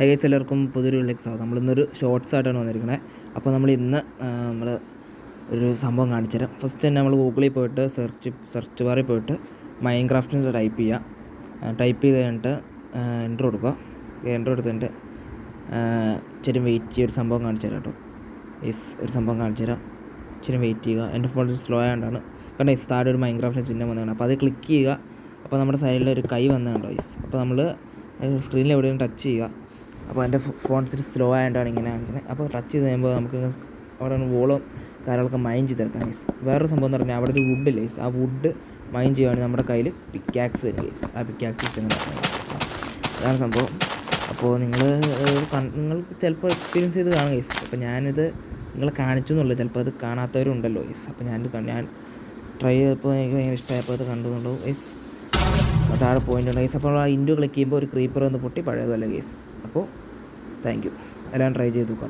Guys എല്ലാവർക്കും പുതിയൊരു വീട്ടിലേക്ക് സ്വാഗതം. നമ്മളിന്നൊരു ഷോർട്സ് ആയിട്ടാണ് വന്നിരിക്കുന്നത്. അപ്പോൾ നമ്മൾ ഒരു സംഭവം കാണിച്ചു തരാം. ഫസ്റ്റ് തന്നെ നമ്മൾ ഗൂഗിളിൽ പോയിട്ട് സെർച്ച് ബാറിൽ പോയിട്ട് മൈൻക്രാഫ്റ്റ് ടൈപ്പ് ചെയ്യുക. ടൈപ്പ് ചെയ്ത് കഴിഞ്ഞിട്ട് എൻ്റർ കൊടുക്കുക. എൻ്റർ എടുത്തിട്ട് ഇച്ചിരി വെയിറ്റ് ചെയ്യുക. ഒരു സംഭവം കാണിച്ചു തരാം കേട്ടോ. ഒരു സംഭവം കാണിച്ചു തരാം. ഇച്ചിരി വെയിറ്റ് ചെയ്യുക. എൻ്റെ ഫോണിൽ സ്ലോ ആയതുകൊണ്ടാണ്. കാരണം താഴെ ഒരു മൈൻക്രാഫ്റ്റ് ചിഹ്നം വന്നതാണ്. അപ്പോൾ അത് ക്ലിക്ക് ചെയ്യുക. അപ്പോൾ നമ്മുടെ സൈഡിൽ ഒരു കൈ വന്നതുണ്ടോ ഗൈസ്. അപ്പോൾ നമ്മൾ സ്ക്രീനിൽ എവിടെയും ടച്ച് ചെയ്യുക. അപ്പോൾ എൻ്റെ ഫോൺ ഇച്ചിരി സ്ലോ ആയതുകൊണ്ടാണ് ഇങ്ങനെ കാണിക്കുന്നത്. അപ്പോൾ ടച്ച് ചെയ്ത് കഴിയുമ്പോൾ നമുക്ക് അവിടെ വോളും കാര്യങ്ങളൊക്കെ മൈൻ ചെയ്തെടുക്കാം ഗൈസ്. വേറൊരു സംഭവം എന്ന് പറഞ്ഞാൽ അവിടെ ഒരു വുഡ് ഇല്ലേ ഗൈസ്. ആ വുഡ് മൈൻ ചെയ്യുകയാണെങ്കിൽ നമ്മുടെ കയ്യിൽ പിക്കാക്സ് വരും ഗൈസ്. ആ പിക്കാക്സ് ഇങ്ങനെ അതാണ് സംഭവം. അപ്പോൾ നിങ്ങൾ ചിലപ്പോൾ എക്സ്പീരിയൻസ് ചെയ്ത് കാണും ഗൈസ്. അപ്പോൾ ഞാനിത് നിങ്ങളെ കാണിച്ചു എന്നുള്ളൂ. ചിലപ്പോൾ അത് കാണാത്തവരുണ്ടല്ലോ ഗൈസ്. അപ്പോൾ ഞാൻ ട്രൈ ചെയ്തപ്പോൾ എനിക്ക് ഭയങ്കര ഇഷ്ടമായപ്പോൾ അത് കണ്ടു എന്നുള്ളൂ ഗൈസ്. താഴെ പോയിൻ്റ് ഉണ്ട് ഗൈസ്. അപ്പോൾ ആ ഇൻഡു ക്ലിക്ക് ചെയ്യുമ്പോൾ ഒരു ക്രീപ്പർ വന്ന് പൊട്ടി പഴയതല്ല ഗൈസ്. അപ്പോൾ താങ്ക് യു. എല്ലാം ട്രൈ ചെയ്ത് നോക്കാം.